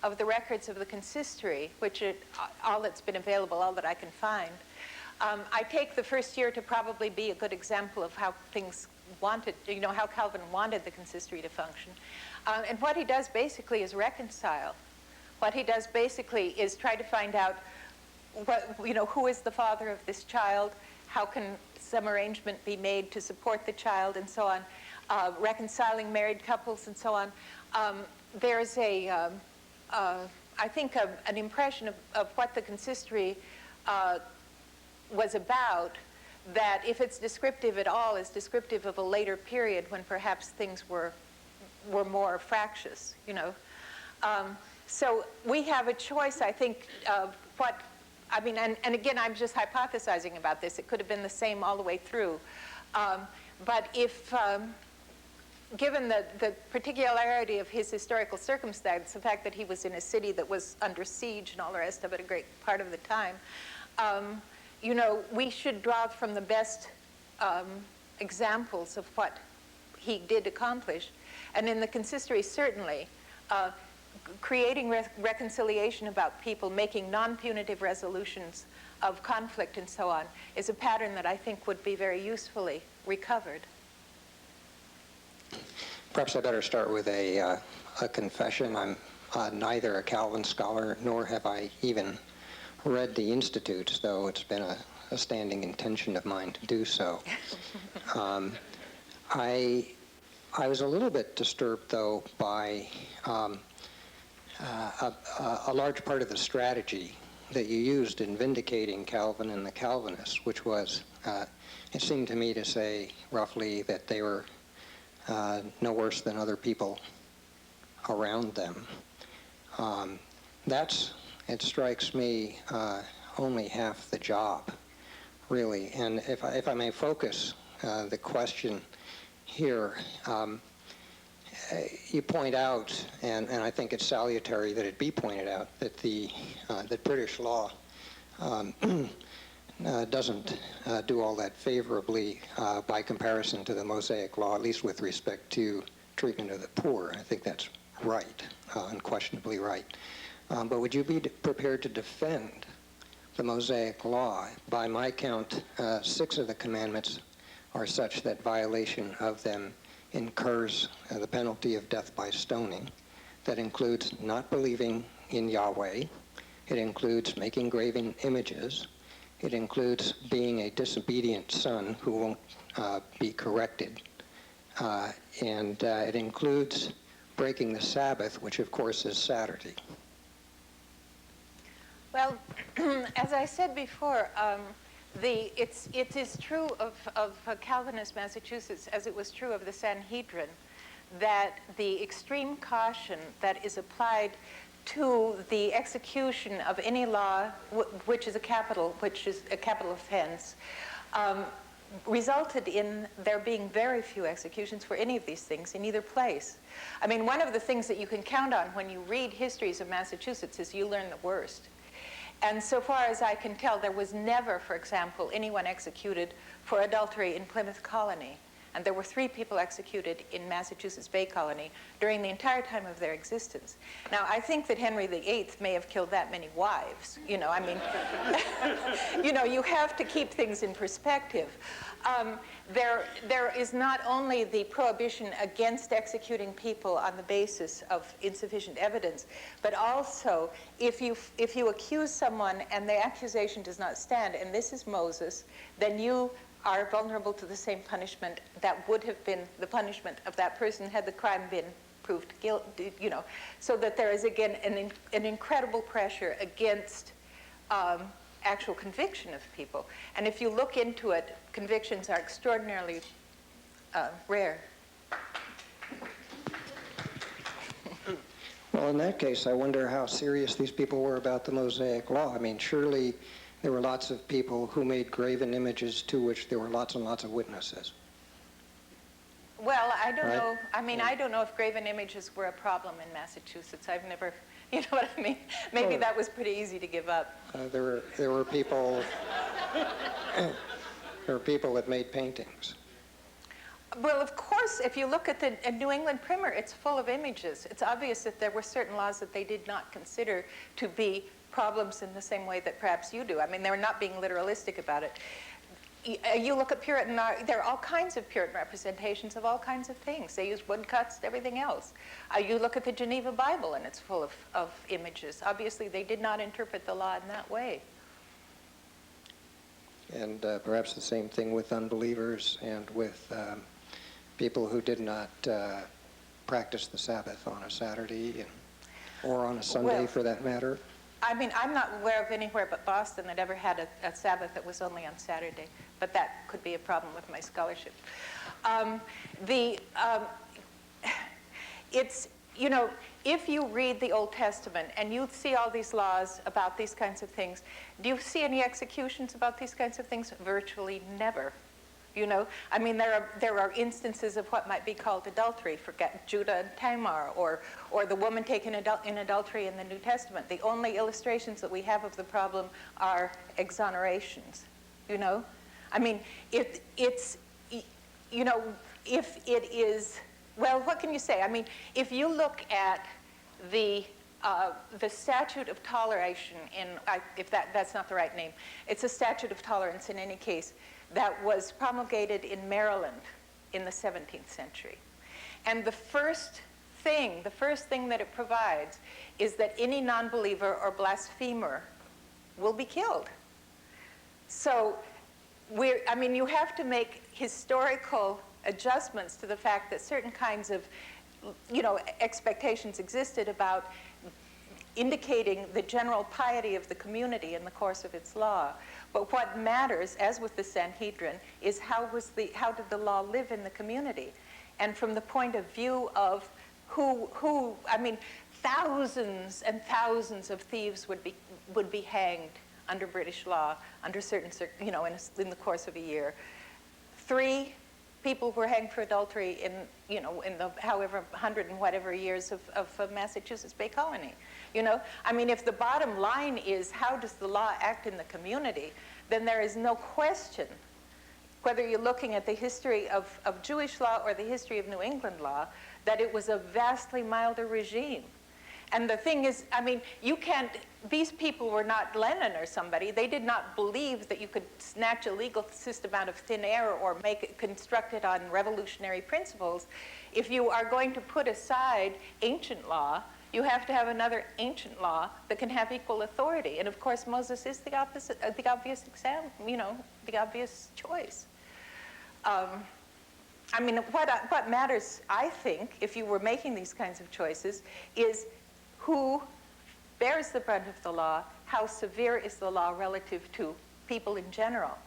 of the records of the Consistory, which are all that's been available, all that I can find, I take the first year to probably be a good example of how things wanted, how Calvin wanted the Consistory to function. And what he does basically is reconcile. What he does basically is try to find out who is the father of this child, how can some arrangement be made to support the child, and so on, reconciling married couples, and so on. There's I think, an impression of what the Consistory was about, that if it's descriptive at all, is descriptive of a later period when perhaps things were more fractious, So we have a choice, I think, of what, and again, I'm just hypothesizing about this. It could have been the same all the way through. But if, given the particularity of his historical circumstance, the fact that he was in a city that was under siege and all the rest of it a great part of the time, we should draw from the best examples of what he did accomplish. And in the Consistory, certainly, creating reconciliation about people, making non-punitive resolutions of conflict and so on, is a pattern that I think would be very usefully recovered. Perhaps I better start with a confession. I'm neither a Calvin scholar, nor have I even read the Institutes, though it's been a standing intention of mine to do so. I was a little bit disturbed, though, by a large part of the strategy that you used in vindicating Calvin and the Calvinists, which was, it seemed to me to say roughly that they were no worse than other people around them. It strikes me, only half the job, really. And if I may focus the question here, you point out, and I think it's salutary that it be pointed out, that that British law doesn't do all that favorably by comparison to the Mosaic law, at least with respect to treatment of the poor. I think that's right, unquestionably right. But would you be prepared to defend the Mosaic law? By my count, 6 of the commandments are such that violation of them incurs the penalty of death by stoning. That includes not believing in Yahweh. It includes making graven images. It includes being a disobedient son who won't be corrected. And it includes breaking the Sabbath, which of course is Saturday. Well, as I said before, it is true of Calvinist Massachusetts, as it was true of the Sanhedrin, that the extreme caution that is applied to the execution of any law which is a capital offense, resulted in there being very few executions for any of these things in either place. I mean, one of the things that you can count on when you read histories of Massachusetts is you learn the worst. And so far as I can tell, there was never, for example, anyone executed for adultery in Plymouth Colony. And there were 3 people executed in Massachusetts Bay Colony during the entire time of their existence. Now, I think that Henry VIII may have killed that many wives. You have to keep things in perspective. There is not only the prohibition against executing people on the basis of insufficient evidence, but also if you accuse someone and the accusation does not stand, and this is Moses, then you are vulnerable to the same punishment that would have been the punishment of that person had the crime been proved guilty, so that there is again an incredible pressure against actual conviction of people. And if you look into it, convictions are extraordinarily rare. Well, in that case, I wonder how serious these people were about the Mosaic law. I mean, surely there were lots of people who made graven images to which there were lots and lots of witnesses. Well, I don't know. I mean, I don't know if graven images were a problem in Massachusetts. I've never, you know what I mean? Maybe that was pretty easy to give up. There were people. There were people that made paintings. Well, of course, if you look at the New England Primer, it's full of images. It's obvious that there were certain laws that they did not consider to be problems in the same way that perhaps you do. I mean, they were not being literalistic about it. You look at Puritan art, there are all kinds of Puritan representations of all kinds of things. They use woodcuts and everything else. You look at the Geneva Bible, and it's full of images. Obviously, they did not interpret the law in that way. And perhaps the same thing with unbelievers and with people who did not practice the Sabbath on a Saturday or on a Sunday, Well, for that matter. I mean, I'm not aware of anywhere but Boston that ever had a Sabbath that was only on Saturday, but that could be a problem with my scholarship. It's, you know, if you read the Old Testament and you see all these laws about these kinds of things, do you see any executions about these kinds of things? Virtually never. You know, I mean, there are instances of what might be called adultery, forget Judah and Tamar, or the woman taken in adultery in the New Testament. The only illustrations that we have of the problem are exonerations. You know, I mean, if you know, if it is, well, what can you say? I mean, if you look at the statute of toleration if that's not the right name, it's a statute of tolerance in any case, that was promulgated in Maryland in the 17th century. And the first thing that it provides is that any non-believer or blasphemer will be killed. So I mean, you have to make historical adjustments to the fact that certain kinds of, you know, expectations existed about indicating the general piety of the community in the course of its law. But what matters, as with the Sanhedrin, is how did the law live in the community? And from the point of view of I mean, thousands and thousands of thieves would be hanged under British law, under certain, you know, in the course of a year. 3 people were hanged for adultery in the however 100 and whatever years of Massachusetts Bay Colony. You know, I mean, if the bottom line is how does the law act in the community, then there is no question, whether you're looking at the history of Jewish law or the history of New England law, that it was a vastly milder regime. And the thing is, I mean, these people were not Lenin or somebody. They did not believe that you could snatch a legal system out of thin air or construct it on revolutionary principles. If you are going to put aside ancient law, you have to have another ancient law that can have equal authority. And of course, Moses is the obvious example, you know, the obvious choice. I mean, what matters, I think, if you were making these kinds of choices, is who bears the brunt of the law, how severe is the law relative to people in general.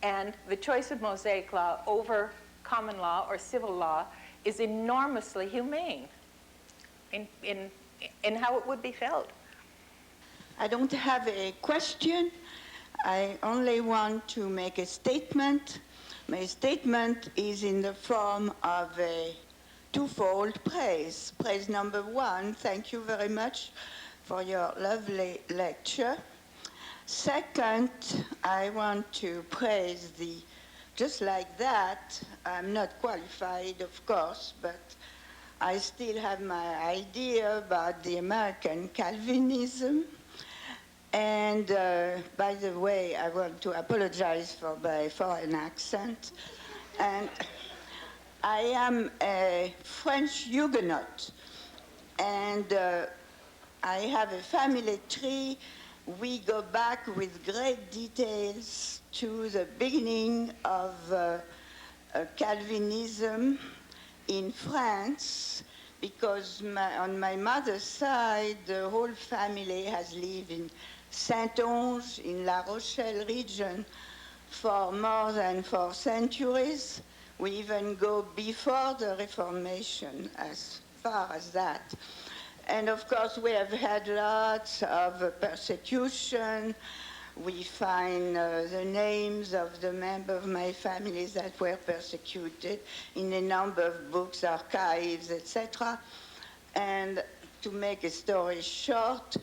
And the choice of Mosaic law over common law or civil law is enormously humane in how it would be felt. I don't have a question. I only want to make a statement. My statement is in the form of a twofold praise. Praise number 1, thank you very much for your lovely lecture. Second, I want to praise just like that, I'm not qualified, of course, but I still have my idea about the American Calvinism. And by the way, I want to apologize for my foreign accent. And I am a French Huguenot, and I have a family tree. We go back with great details to the beginning of Calvinism in France, because on my mother's side, the whole family has lived in Saint-Onge, in La Rochelle region, for more than 4 centuries. We even go before the Reformation, as far as that. And of course, we have had lots of persecution. We find the names of the members of my family that were persecuted in a number of books, archives, etc. And to make a story short,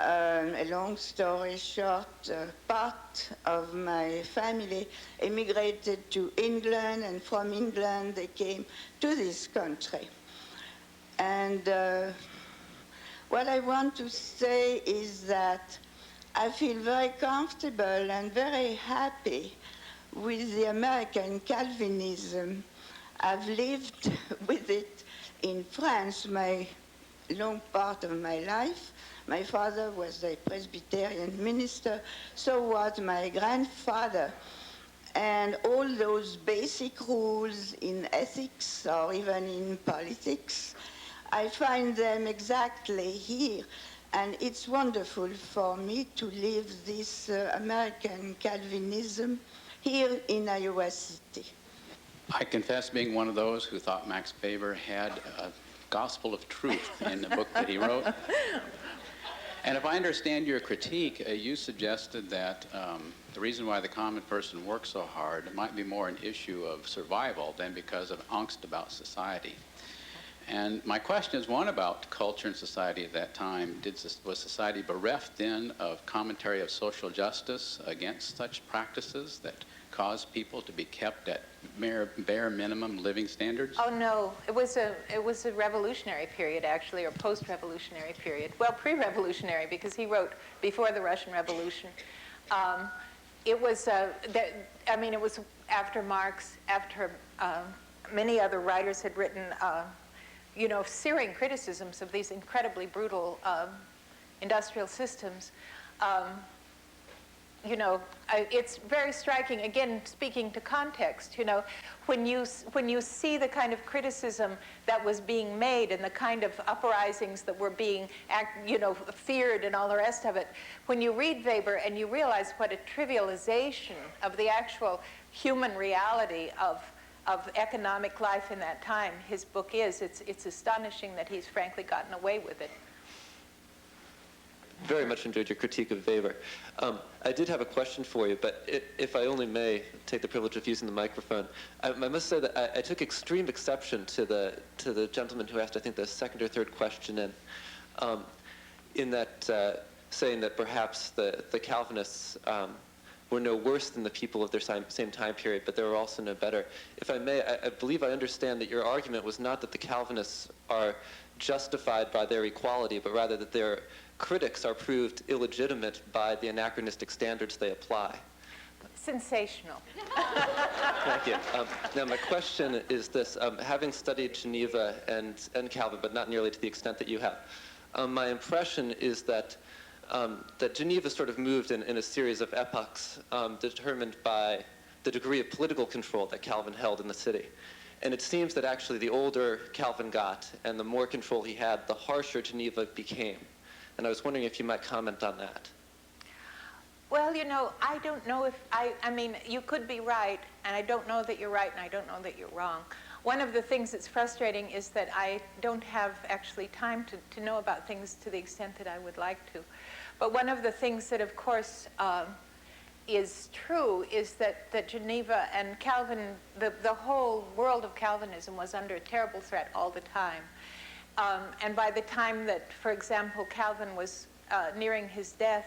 A long story short, part of my family emigrated to England, and from England they came to this country. And what I want to say is that I feel very comfortable and very happy with the American Calvinism. I've lived with it in France my long part of my life. My father was a Presbyterian minister, so was my grandfather. And all those basic rules in ethics or even in politics, I find them exactly here. And it's wonderful for me to live this American Calvinism here in Iowa City. I confess being one of those who thought Max Weber had a gospel of truth in the book that he wrote. And if I understand your critique, you suggested that the reason why the common person works so hard might be more an issue of survival than because of angst about society. And my question is one about culture and society at that time. Was society bereft then of commentary of social justice against such practices that caused people to be kept at bare minimum living standards? Oh no, it was a revolutionary period actually, or post-revolutionary period. Well, pre-revolutionary, because he wrote before the Russian Revolution. It was it was after Marx, after many other writers had written, searing criticisms of these incredibly brutal industrial systems. It's very striking, again, speaking to context, when you see the kind of criticism that was being made and the kind of uprisings that were being, feared and all the rest of it, when you read Weber and you realize what a trivialization of the actual human reality of economic life in that time his book is, it's astonishing that he's frankly gotten away with it. Very much enjoyed your critique of Weber. I did have a question for you, but if I only may take the privilege of using the microphone, I must say that I took extreme exception to the gentleman who asked, I think, the second or third question, in that saying that perhaps the Calvinists were no worse than the people of their same time period, but they were also no better. If I may, I believe I understand that your argument was not that the Calvinists are justified by their equality, but rather that their critics are proved illegitimate by the anachronistic standards they apply. Sensational. Thank you. Now my question is this. Having studied Geneva and Calvin, but not nearly to the extent that you have, my impression is that Geneva sort of moved in a series of epochs determined by the degree of political control that Calvin held in the city. And it seems that actually the older Calvin got and the more control he had, the harsher Geneva became. And I was wondering if you might comment on that. Well, I don't know if you could be right, and I don't know that you're right, and I don't know that you're wrong. One of the things that's frustrating is that I don't have actually time to know about things to the extent that I would like to. But one of the things that, of course, is true is that Geneva and Calvin, the whole world of Calvinism was under a terrible threat all the time. And by the time that, for example, Calvin was nearing his death,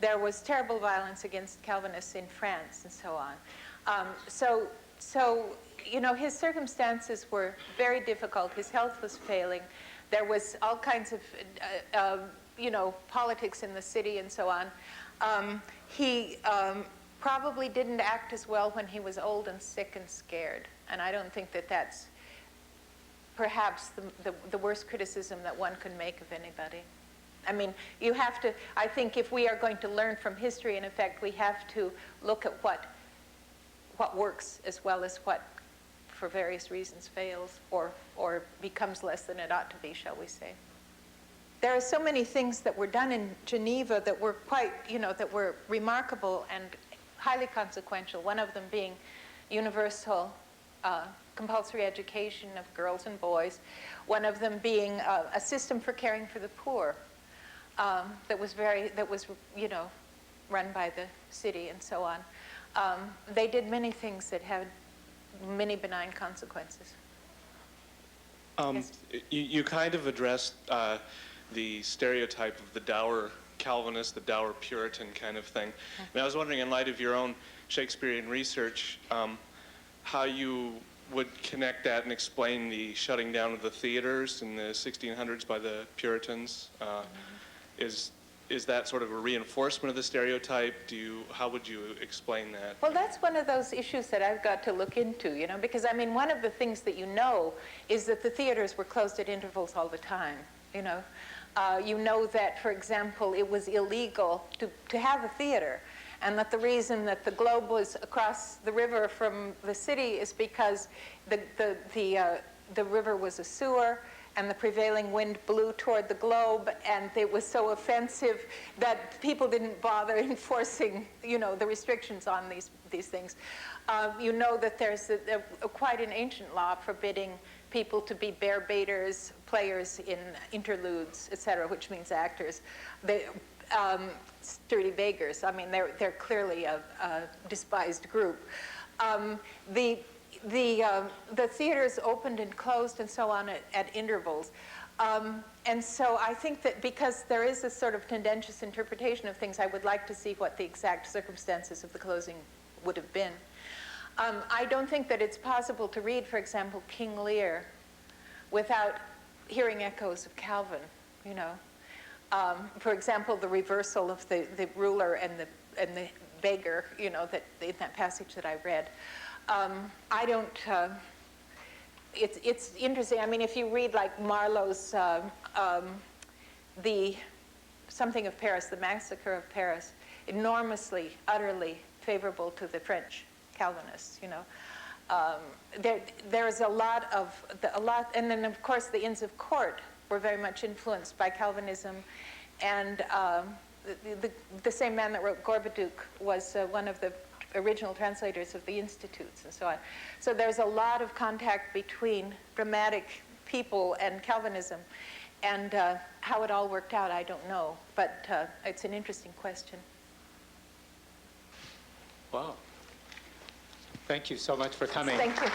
there was terrible violence against Calvinists in France and so on. So his circumstances were very difficult. His health was failing. There was all kinds of, politics in the city and so on. He probably didn't act as well when he was old and sick and scared. And I don't think that that's perhaps the worst criticism that one can make of anybody. I mean, you have to, I think if we are going to learn from history, in effect, we have to look at what works as well as what, for various reasons, fails or becomes less than it ought to be, shall we say. There are so many things that were done in Geneva that were quite, that were remarkable and highly consequential, one of them being universal compulsory education of girls and boys, one of them being a system for caring for the poor that was run by the city and so on. They did many things that had many benign consequences. Yes? You kind of addressed the stereotype of the dour Calvinist, the dour Puritan kind of thing. And I was wondering, in light of your own Shakespearean research, how you would connect that and explain the shutting down of the theaters in the 1600s by the Puritans. Is that sort of a reinforcement of the stereotype? How would you explain that? Well, that's one of those issues that I've got to look into, you know, because I mean, one of the things that you know is that the theaters were closed at intervals all the time, you know. You know that, for example, it was illegal to have a theater, and that the reason that the Globe was across the river from the city is because the river was a sewer, and the prevailing wind blew toward the Globe, and it was so offensive that people didn't bother enforcing, you know, the restrictions on these things. You know that there's quite an ancient law forbidding people to be bear baiters, players in interludes, etc., which means actors. They, sturdy beggars. I mean, they're clearly a despised group. The theaters opened and closed and so on at intervals. And so I think that because there is this sort of tendentious interpretation of things, I would like to see what the exact circumstances of the closing would have been. I don't think that it's possible to read, for example, King Lear without hearing echoes of Calvin, you know. For example, the reversal of the ruler and the beggar, you know, that in that passage that I read. I don't, it's interesting. I mean, if you read like Marlowe's Something of Paris, The Massacre of Paris, enormously, utterly favorable to the French Calvinists, you know. There's a lot, and then of course the Inns of Court were very much influenced by Calvinism, and the same man that wrote Gorboduc was one of the original translators of the Institutes and so on. So there's a lot of contact between dramatic people and Calvinism, and how it all worked out, I don't know, but it's an interesting question. Wow. Thank you so much for coming. Thank you.